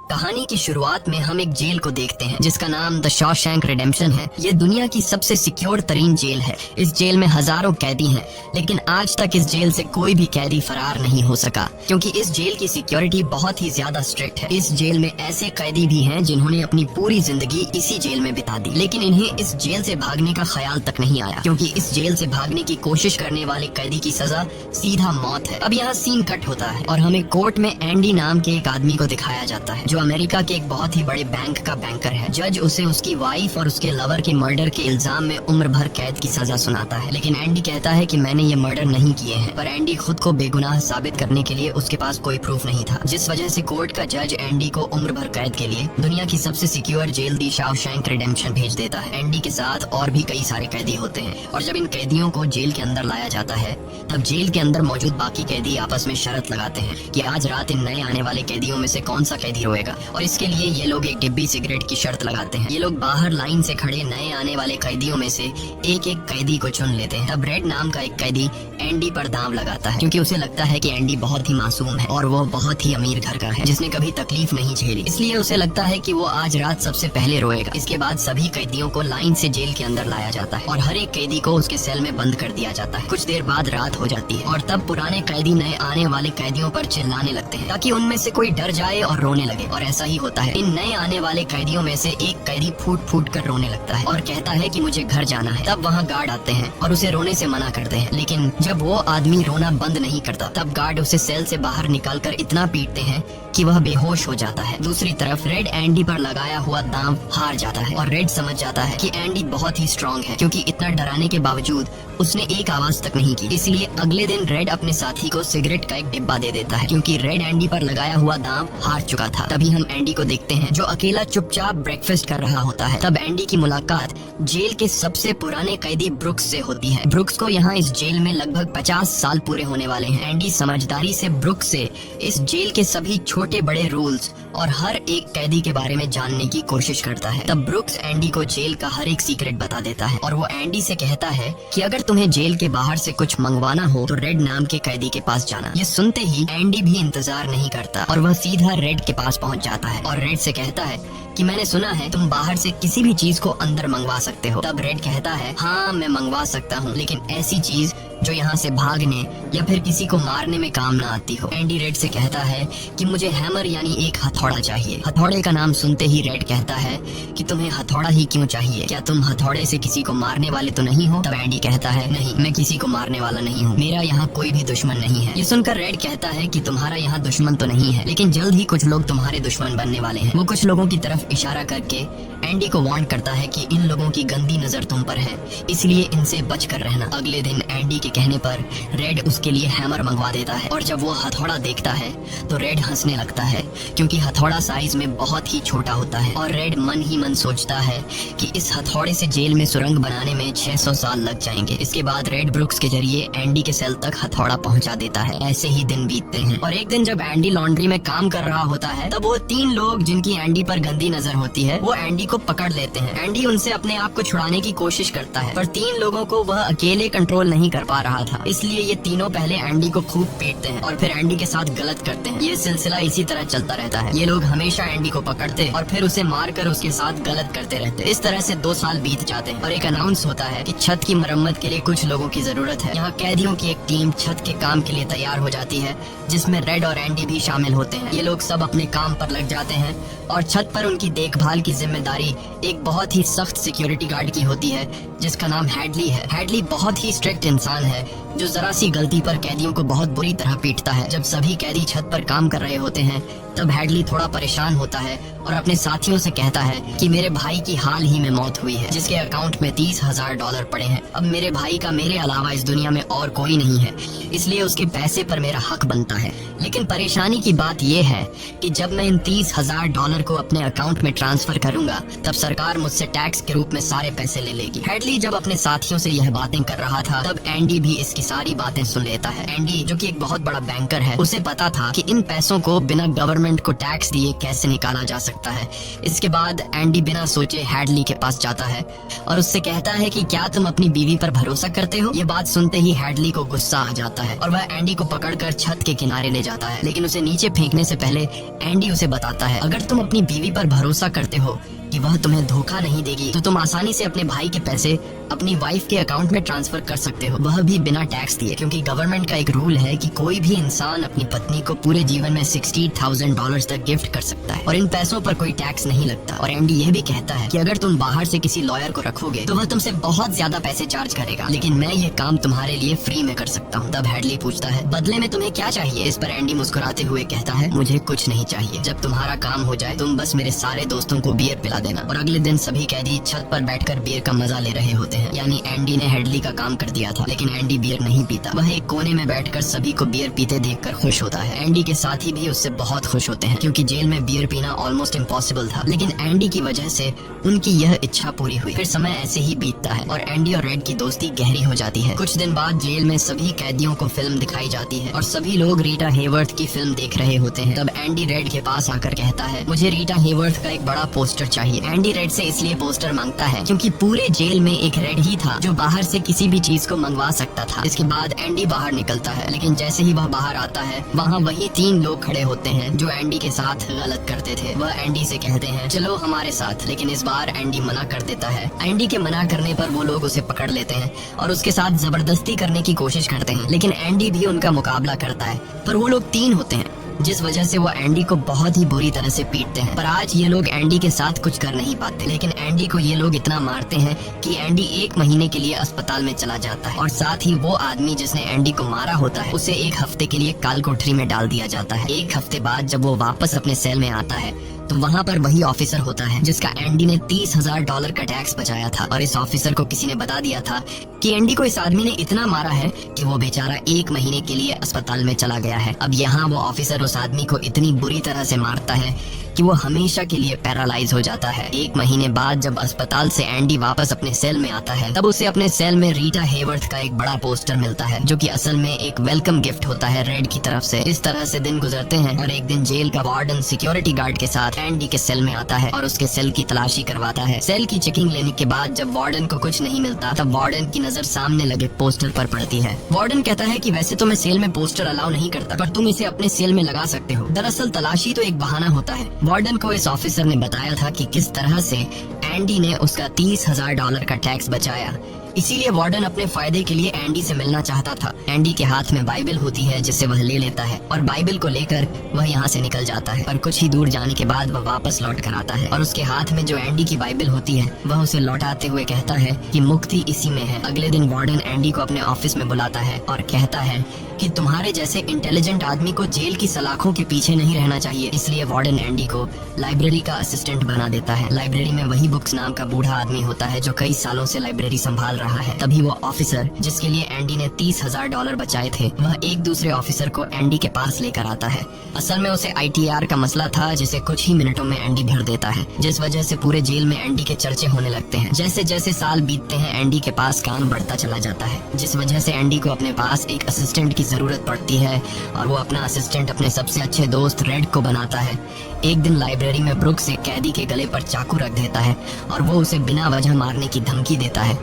कहानी की शुरुआत में हम एक जेल को देखते हैं जिसका नाम द शॉशैंक रिडेम्पशन है। ये दुनिया की सबसे सिक्योर तरीन जेल है। इस जेल में हजारों कैदी हैं, लेकिन आज तक इस जेल से कोई भी कैदी फरार नहीं हो सका क्योंकि इस जेल की सिक्योरिटी बहुत ही ज्यादा स्ट्रिक्ट है। इस जेल में ऐसे कैदी भी हैं जिन्होंने अपनी पूरी जिंदगी इसी जेल में बिता दी, लेकिन इन्हें इस जेल से भागने का ख्याल तक नहीं आया क्योंकि इस जेल से भागने की कोशिश करने वाले कैदी की सजा सीधा मौत है। अब यहाँ सीन कट होता है और हमें कोर्ट में एंडी नाम के एक आदमी को दिखाया जाता है जो अमेरिका के एक बहुत ही बड़े बैंक का बैंकर है। जज उसे उसकी वाइफ और उसके लवर के मर्डर के इल्जाम में उम्र भर कैद की सजा सुनाता है, लेकिन एंडी कहता है कि मैंने ये मर्डर नहीं किए हैं। पर एंडी खुद को बेगुनाह साबित करने के लिए उसके पास कोई प्रूफ नहीं था, जिस वजह से कोर्ट का जज एंडी को उम्र भर कैद के लिए दुनिया की सबसे सिक्योर जेल दी शॉशैंक रिडेम्पशन भेज देता है। एंडी के साथ और भी कई सारे कैदी होते हैं और जब इन कैदियों को जेल के अंदर लाया जाता है तब जेल के अंदर मौजूद बाकी कैदी आपस में शर्त लगाते हैं कि आज रात इन नए आने वाले कैदियों में से कौन सा कैदी रोएगा, और इसके लिए ये लोग एक डिब्बी सिगरेट की शर्त लगाते हैं। ये लोग बाहर लाइन से खड़े नए आने वाले कैदियों में से एक एक कैदी को चुन लेते हैं। तब रेड नाम का एक कैदी एंडी पर दांव लगाता है क्योंकि उसे लगता है कि एंडी बहुत ही मासूम है और वो बहुत ही अमीर घर का है जिसने कभी तकलीफ नहीं झेली, इसलिए उसे लगता है कि वो आज रात सबसे पहले रोएगा। इसके बाद सभी कैदियों को लाइन से जेल के अंदर लाया जाता है और हर एक कैदी को उसके सेल में बंद कर दिया जाता है। कुछ देर बाद रात हो जाती है और तब पुराने कैदी नए आने वाले कैदियों पर चिल्लाने लगते हैं ताकि उनमें से कोई डर जाए और रोने लगे, और ऐसा ही होता है। इन नए आने वाले कैदियों में से एक कैदी फूट फूट कर रोने लगता है और कहता है कि मुझे घर जाना है। तब वहाँ गार्ड आते हैं और उसे रोने से मना करते हैं, लेकिन जब वो आदमी रोना बंद नहीं करता तब गार्ड उसे सेल से बाहर निकालकर इतना पीटते हैं कि वह बेहोश हो जाता है। दूसरी तरफ रेड एंडी पर लगाया हुआ दांव हार जाता है और रेड समझ जाता है कि एंडी बहुत ही स्ट्रांग है क्योंकि इतना डराने के बावजूद उसने एक आवाज तक नहीं की। इसलिए अगले दिन रेड अपने साथी को सिगरेट का एक डिब्बा दे देता है क्योंकि रेड एंडी पर लगाया हुआ दांव हार चुका था। तभी हम एंडी को देखते हैं जो अकेला चुपचाप ब्रेकफास्ट कर रहा होता है। तब एंडी की मुलाकात जेल के सबसे पुराने कैदी ब्रुक्स से होती है। ब्रुक्स को यहाँ इस जेल में लगभग 50 साल पूरे होने वाले हैं। एंडी समझदारी से ब्रुक्स से इस जेल के सभी छोटे बड़े रूल्स और हर एक कैदी के बारे में जानने की कोशिश करता है। तब ब्रुक्स एंडी को जेल का हर एक सीक्रेट बता देता है और वो एंडी से कहता है कि अगर तुम्हें जेल के बाहर से कुछ मंगवाना हो तो रेड नाम के कैदी के पास जाना। ये सुनते ही एंडी भी इंतजार नहीं करता और वह सीधा रेड के पास पहुंच जाता है और रेड से कहता है कि मैंने सुना है तुम बाहर से किसी भी चीज को अंदर मंगवा सकते हो। तब रेड कहता है हाँ मैं मंगवा सकता हूँ, लेकिन ऐसी चीज जो यहाँ से भागने या फिर किसी को मारने में काम ना आती हो। एंडी रेड से कहता है कि मुझे हैमर यानी एक हथौड़ा चाहिए। हथौड़े का नाम सुनते ही रेड कहता है कि तुम्हें हथौड़ा ही क्यों चाहिए, क्या तुम हथौड़े से किसी को मारने वाले तो नहीं हो? तब एंडी कहता है नहीं, मैं किसी को मारने वाला नहीं हूँ, मेरा यहाँ कोई भी दुश्मन नहीं है। ये सुनकर रेड कहता है कि तुम्हारा यहाँ दुश्मन तो नहीं है, लेकिन जल्द ही कुछ लोग तुम्हारे दुश्मन बनने वाले हैं। वो कुछ लोगों की तरफ इशारा करके एंडी को वार्न करता है कि इन लोगों की गंदी नजर तुम पर है, इसलिए इनसे बच कर रहना। अगले दिन एंडी के कहने पर रेड उसके लिए हैमर मंगवा देता है और जब वो हथौड़ा देखता है तो रेड हंसने लगता है क्योंकि हथौड़ा साइज में बहुत ही छोटा होता है और रेड मन ही मन सोचता है कि इस हथौड़े से जेल में सुरंग बनाने में 600 साल लग जाएंगे। इसके बाद रेड ब्रुक्स के जरिए एंडी के सेल तक हथौड़ा पहुंचा देता है। ऐसे ही दिन बीतते हैं और एक दिन जब एंडी लॉन्ड्री में काम कर रहा होता है तब वो 3 लोग जिनकी एंडी पर गंदी नजर होती है वो एंडी को पकड़ लेते हैं। एंडी उनसे अपने आप को छुड़ाने की कोशिश करता है पर 3 लोगों को वह अकेले कंट्रोल नहीं कर पा रहा था, इसलिए ये तीनों पहले एंडी को खूब पीटते हैं और फिर एंडी के साथ गलत करते हैं। ये सिलसिला इसी तरह चलता रहता है। ये लोग हमेशा एंडी को पकड़ते और फिर उसे मारकर उसके साथ गलत करते रहते। इस तरह से 2 साल बीत जाते हैं और एक अनाउंस होता है कि छत की मरम्मत के लिए कुछ लोगों की जरूरत है। यहाँ कैदियों की एक टीम छत के काम के लिए तैयार हो जाती है जिसमें रेड और एंडी भी शामिल होते हैं। ये लोग सब अपने काम पर लग जाते हैं और छत पर उनकी देखभाल की जिम्मेदारी एक बहुत ही सख्त सिक्योरिटी गार्ड की होती है जिसका नाम हैडली है। हैडली बहुत ही स्ट्रिक्ट इंसान है जो जरा सी गलती पर कैदियों को बहुत बुरी तरह पीटता है। जब सभी कैदी छत पर काम कर रहे होते हैं तब हैडली थोड़ा परेशान होता है और अपने साथियों से कहता है कि मेरे भाई की हाल ही में मौत हुई है जिसके अकाउंट में $30,000 पड़े हैं। अब मेरे भाई का मेरे अलावा इस दुनिया में और कोई नहीं है, इसलिए उसके पैसे पर मेरा हक बनता है। लेकिन परेशानी की बात यह है कि जब मैं इन $30,000 को अपने अकाउंट में ट्रांसफर करूंगा तब सरकार मुझसे टैक्स के रूप में सारे पैसे ले लेगी। हैडली जब अपने साथियों से यह बातें कर रहा था तब एंडी एंडी भी इसकी सारी बातें सुन लेता है। एंडी जो कि एक बहुत बड़ा बैंकर है, उसे पता था कि इन पैसों को बिना गवर्नमेंट को टैक्स दिए कैसे निकाला जा सकता है। इसके बाद एंडी बिना सोचे हैडली के पास जाता है और उससे कहता है कि क्या तुम अपनी बीवी पर भरोसा करते हो। ये बात सुनते ही हैडली को गुस्सा आ जाता है और वह एंडी को पकड़कर छत के किनारे ले जाता है, लेकिन उसे नीचे फेंकने से पहले एंडी उसे बताता है, अगर तुम अपनी बीवी पर भरोसा करते हो कि वह तुम्हें धोखा नहीं देगी तो तुम आसानी से अपने भाई के पैसे अपनी वाइफ के अकाउंट में ट्रांसफर कर सकते हो, वह भी बिना टैक्स दिए, क्योंकि गवर्नमेंट का एक रूल है कि कोई भी इंसान अपनी पत्नी को पूरे जीवन में $60,000 तक गिफ्ट कर सकता है और इन पैसों पर कोई टैक्स नहीं लगता। और एंडी यह भी कहता है कि अगर तुम बाहर से किसी लॉयर को रखोगे तो वह तुमसे बहुत ज्यादा पैसे चार्ज करेगा, लेकिन मैं ये काम तुम्हारे लिए फ्री में कर सकता हूँ। तब हैडली पूछता है, बदले में तुम्हें क्या चाहिए? इस पर एंडी मुस्कुराते हुए कहता है, मुझे कुछ नहीं चाहिए, जब तुम्हारा काम हो जाए तुम बस मेरे सारे दोस्तों को बियर पिला देना। और अगले दिन सभी कैदी छत पर बैठकर बियर का मजा ले रहे होते हैं, यानी एंडी ने हैडली का काम कर दिया था, लेकिन एंडी बियर नहीं पीता। वह एक कोने में बैठकर सभी को बियर पीते देखकर खुश होता है। एंडी के साथी भी उससे बहुत खुश होते हैं, क्योंकि जेल में बियर पीना ऑलमोस्ट इम्पॉसिबल था, लेकिन एंडी की वजह से उनकी यह इच्छा पूरी हुई। फिर समय ऐसे ही बीतता है और एंडी और रेड की दोस्ती गहरी हो जाती है। कुछ दिन बाद जेल में सभी कैदियों को फिल्म दिखाई जाती है और सभी लोग रीटा हेवर्थ की फिल्म देख रहे होते हैं। तब एंडी रेड के पास आकर कहता है, मुझे रीटा हेवर्थ का एक बड़ा पोस्टर चाहिए। एंडी रेड से इसलिए पोस्टर मांगता है क्योंकि पूरे जेल में एक रेड ही था जो बाहर से किसी भी चीज को मंगवा सकता था। इसके बाद एंडी बाहर निकलता है, लेकिन जैसे ही वह बाहर आता है वहाँ वही 3 लोग खड़े होते हैं जो एंडी के साथ गलत करते थे। वह एंडी से कहते हैं, चलो हमारे साथ, लेकिन इस बार एंडी मना कर देता है। एंडी के मना करने पर वो लोग उसे पकड़ लेते हैं और उसके साथ जबरदस्ती करने की कोशिश करते हैं, लेकिन एंडी भी उनका मुकाबला करता है। पर वो लोग 3 होते हैं, जिस वजह से वो एंडी को बहुत ही बुरी तरह से पीटते हैं। पर आज ये लोग एंडी के साथ कुछ कर नहीं पाते, लेकिन एंडी को ये लोग इतना मारते हैं कि एंडी 1 महीने के लिए अस्पताल में चला जाता है और साथ ही वो आदमी जिसने एंडी को मारा होता है उसे 1 हफ्ते के लिए काल कोठरी में डाल दिया जाता है। 1 हफ्ते बाद जब वो वापस अपने सेल में आता है तो वहाँ पर वही ऑफिसर होता है जिसका एंडी ने $30,000 का टैक्स बचाया था, और इस ऑफिसर को किसी ने बता दिया था कि एंडी को इस आदमी ने इतना मारा है कि वो बेचारा 1 महीने के लिए अस्पताल में चला गया है। अब यहाँ वो ऑफिसर उस आदमी को इतनी बुरी तरह से मारता है कि वो हमेशा के लिए पैरालाइज हो जाता है। 1 महीने बाद जब अस्पताल से एंडी वापस अपने सेल में आता है तब उसे अपने सेल में रीटा हेवर्थ का एक बड़ा पोस्टर मिलता है, जो कि असल में एक वेलकम गिफ्ट होता है रेड की तरफ से। इस तरह से दिन गुजरते हैं और एक दिन जेल का वार्डन सिक्योरिटी गार्ड के साथ एंडी के सेल में आता है और उसके सेल की तलाशी करवाता है। सेल की चेकिंग लेने के बाद जब वार्डन को कुछ नहीं मिलता तब वार्डन की नजर सामने लगे पोस्टर पर पड़ती है। वार्डन कहता है कि वैसे तो मैं सेल में पोस्टर अलाउ नहीं करता, पर तुम इसे अपने सेल में लगा सकते हो। दरअसल तलाशी तो एक बहाना होता है। वार्डन को इस ऑफिसर ने बताया था कि किस तरह से एंडी ने उसका $30,000 का टैक्स बचाया, इसीलिए वार्डन अपने फायदे के लिए एंडी से मिलना चाहता था। एंडी के हाथ में बाइबल होती है जिसे वह ले लेता है और बाइबल को लेकर वह यहाँ से निकल जाता है। पर कुछ ही दूर जाने के बाद वह वापस लौट कर आता है और उसके हाथ में जो एंडी की बाइबल होती है वह उसे लौटाते हुए कहता है कि मुक्ति इसी में है। अगले दिन वार्डन एंडी को अपने ऑफिस में बुलाता है और कहता है कि तुम्हारे जैसे इंटेलिजेंट आदमी को जेल की सलाखों के पीछे नहीं रहना चाहिए, इसलिए वार्डन एंडी को लाइब्रेरी का असिस्टेंट बना देता है। लाइब्रेरी में वही बुक्स नाम का बूढ़ा आदमी होता है जो कई सालों से लाइब्रेरी संभाल रहा है। तभी वो ऑफिसर जिसके लिए एंडी ने $30,000 बचाए थे वह एक दूसरे ऑफिसर को एंडी के पास लेकर आता है। असल में उसे ITR का मसला था जिसे कुछ ही मिनटों में एंडी भर देता है, जिस वजह से पूरे जेल में एंडी के चर्चे होने लगते हैं। जैसे जैसे साल बीतते हैं एंडी के पास काम बढ़ता चला जाता है, जिस वजह से एंडी को अपने पास एक असिस्टेंट की जरूरत पड़ती है और वो अपना असिस्टेंट अपने सबसे अच्छे दोस्त रेड को बनाता है। एक दिन लाइब्रेरी में ब्रुक्स एक कैदी के गले पर चाकू रख देता है और वो उसे बिना वजह मारने की धमकी देता है।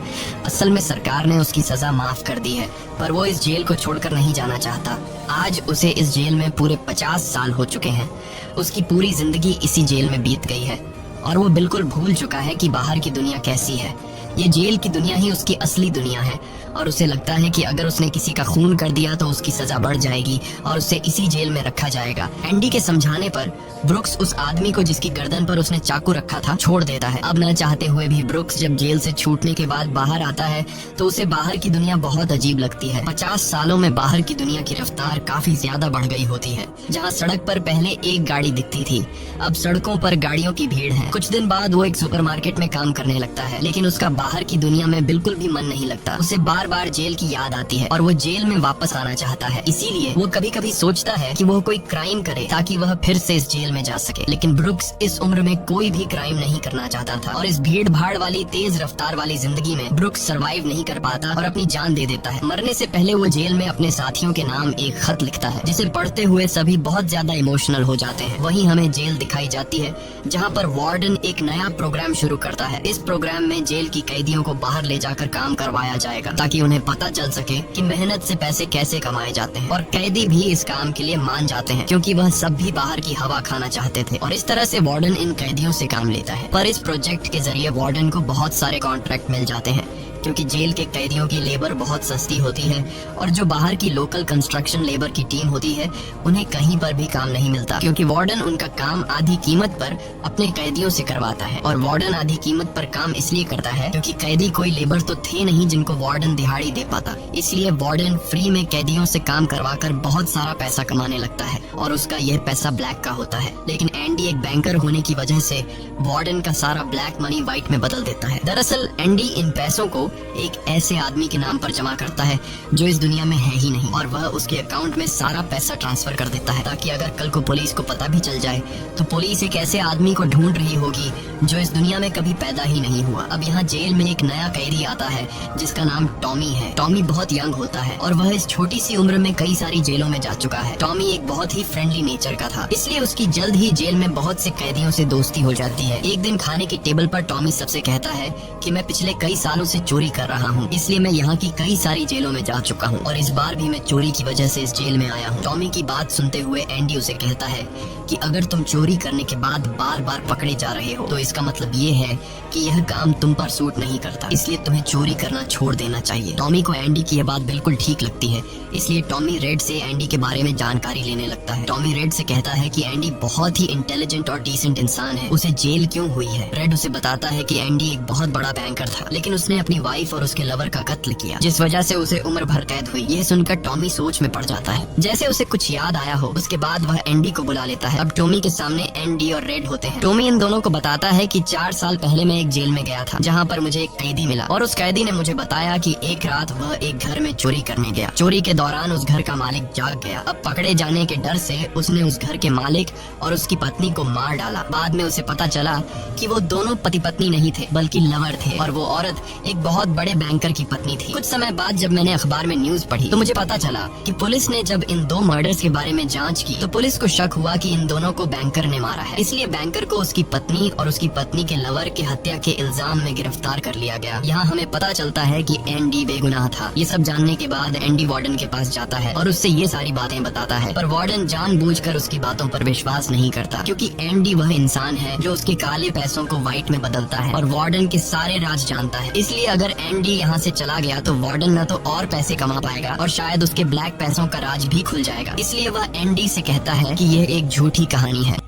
असल में सरकार ने उसकी सजा माफ कर दी है, पर वो इस जेल को छोड़कर नहीं जाना चाहता। आज उसे इस जेल में पूरे 50 साल हो चुके हैं। उसकी पूरी जिंदगी इसी जेल में बीत गई है और वो बिल्कुल भूल चुका है कि बाहर की दुनिया कैसी है। ये जेल की दुनिया ही उसकी असली दुनिया है और उसे लगता है कि अगर उसने किसी का खून कर दिया तो उसकी सजा बढ़ जाएगी और उसे इसी जेल में रखा जाएगा। एंडी के समझाने पर ब्रुक्स उस आदमी को जिसकी गर्दन पर उसने चाकू रखा था छोड़ देता है। अब न चाहते हुए भी ब्रुक्स जब जेल से छूटने के बाद बाहर आता है तो उसे बाहर की दुनिया बहुत अजीब लगती है। 50 सालों में बाहर की दुनिया की रफ्तार काफी ज्यादा बढ़ गई होती है। जहाँ सड़क पर पहले एक गाड़ी दिखती थी अब सड़कों पर गाड़ियों की भीड़ है। कुछ दिन बाद वो एक सुपरमार्केट में काम करने लगता है, लेकिन उसका बाहर की दुनिया में बिल्कुल भी मन नहीं लगता। उसे बार बार जेल की याद आती है और वो जेल में वापस आना चाहता है। इसीलिए वो कभी कभी सोचता है कि वो कोई क्राइम करे ताकि वह फिर से इस जेल में जा सके। लेकिन ब्रुक्स इस उम्र में कोई भी क्राइम नहीं करना चाहता था और इस भीड़ भाड़ वाली तेज रफ्तार वाली जिंदगी में ब्रुक्स सरवाइव नहीं कर पाता और अपनी जान दे देता है। मरने से पहले वो जेल में अपने साथियों के नाम एक खत लिखता है जिसे पढ़ते हुए सभी बहुत ज्यादा इमोशनल हो जाते हैं। वहीं हमें जेल दिखाई जाती है जहाँ पर वार्डन एक नया प्रोग्राम शुरू करता है। इस प्रोग्राम में जेल की कैदियों को बाहर ले जाकर काम करवाया जाएगा ताकि उन्हें पता चल सके कि मेहनत से पैसे कैसे कमाए जाते हैं। और कैदी भी इस काम के लिए मान जाते हैं क्योंकि वह सब भी बाहर की हवा खाना चाहते थे और इस तरह से वार्डन इन कैदियों से काम लेता है। पर इस प्रोजेक्ट के जरिए वार्डन को बहुत सारे कॉन्ट्रैक्ट मिल जाते हैं क्योंकि जेल के कैदियों की लेबर बहुत सस्ती होती है और जो बाहर की लोकल कंस्ट्रक्शन लेबर की टीम होती है उन्हें कहीं पर भी काम नहीं मिलता क्योंकि वार्डन उनका काम आधी कीमत पर अपने कैदियों से करवाता है। और वार्डन आधी कीमत पर काम इसलिए करता है क्योंकि कैदी कोई लेबर तो थे नहीं जिनको वार्डन दिहाड़ी दे पाता। इसलिए वार्डन फ्री में कैदियों से काम करवाकर बहुत सारा पैसा कमाने लगता है और उसका यह पैसा ब्लैक का होता है। लेकिन एंडी एक बैंकर होने की वजह से वार्डन का सारा ब्लैक मनी व्हाइट में बदल देता है। दरअसल एंडी इन पैसों को एक ऐसे आदमी के नाम पर जमा करता है जो इस दुनिया में है ही नहीं और वह उसके अकाउंट में सारा पैसा ट्रांसफर कर देता है ताकि अगर कल को पुलिस को पता भी चल जाए तो पुलिस एक ऐसे आदमी को ढूंढ रही होगी जो इस दुनिया में कभी पैदा ही नहीं हुआ। अब यहाँ जेल में एक नया कैदी आता है जिसका नाम टॉमी है। टॉमी बहुत यंग होता है और वह इस छोटी सी उम्र में कई सारी जेलों में जा चुका है। टॉमी एक बहुत ही फ्रेंडली नेचर का था इसलिए उसकी जल्द ही जेल में बहुत से कैदियों से दोस्ती हो जाती है। एक दिन खाने की टेबल पर टॉमी सबसे कहता है कि मैं पिछले कई सालों से चोरी कर रहा हूँ इसलिए मैं यहाँ की कई सारी जेलों में जा चुका हूँ और इस बार भी मैं चोरी की वजह से इस जेल में आया हूँ। टॉमी की बात सुनते हुए एंडी उसे कहता है कि अगर तुम चोरी करने के बाद बार बार पकड़े जा रहे हो तो इसका मतलब ये है कि यह काम तुम पर सूट नहीं करता, इसलिए तुम्हें चोरी करना छोड़ देना चाहिए। टॉमी को एंडी की यह बात बिल्कुल ठीक लगती है इसलिए टॉमी रेड से एंडी के बारे में जानकारी लेने लगता है। टॉमी रेड से कहता है कि एंडी बहुत ही इंटेलिजेंट और डिसेंट इंसान है, उसे जेल क्यों हुई है। रेड उसे बताता है कि एंडी एक बहुत बड़ा बैंकर था लेकिन उसने अपनी वाइफ और उसके लवर का कत्ल किया जिस वजह से उसे उम्र भर कैद हुई। यह सुनकर टॉमी सोच में पड़ जाता है जैसे उसे कुछ याद आया हो। उसके बाद वह एंडी को बुला लेता है। अब टॉमी के सामने एंडी और रेड होते हैं। टॉमी इन दोनों को बताता है कि 4 साल पहले मैं एक जेल में गया था जहाँ पर मुझे एक कैदी मिला और उस कैदी ने मुझे बताया कि एक रात वह एक घर में चोरी करने गया। चोरी के दौरान उस घर का मालिक जाग गया। अब पकड़े जाने के डर से उसने उस घर के मालिक और उसकी पत्नी को मार डाला। बाद में उसे पता चला कि वो दोनों पति पत्नी नहीं थे बल्कि लवर थे और वो औरत एक बहुत बड़े बैंकर की पत्नी थी। कुछ समय बाद जब मैंने अखबार में न्यूज पढ़ी तो मुझे पता चला कि पुलिस ने जब इन 2 मर्डर्स के बारे में जांच की तो पुलिस को शक हुआ कि इन दोनों को बैंकर ने मारा है। इसलिए बैंकर को उसकी पत्नी और उसकी पत्नी के लवर के हत्या के इल्जाम में गिरफ्तार कर लिया गया। यहाँ हमें पता चलता है कि एंडी बेगुनाह था। ये सब जानने के बाद एंडी वार्डन के पास जाता है और उससे ये सारी बातें बताता है पर वार्डन जानबूझकर उसकी बातों पर विश्वास नहीं करता क्योंकि एंडी वह इंसान है जो उसके काले पैसों को व्हाइट में बदलता है और वार्डन के सारे राज जानता है। इसलिए अगर एंडी यहाँ से चला गया तो वार्डन न तो और पैसे कमा पाएगा और शायद उसके ब्लैक पैसों का राज भी खुल जाएगा। इसलिए वह एंडी से कहता है कि यह एक झूठी कहानी है।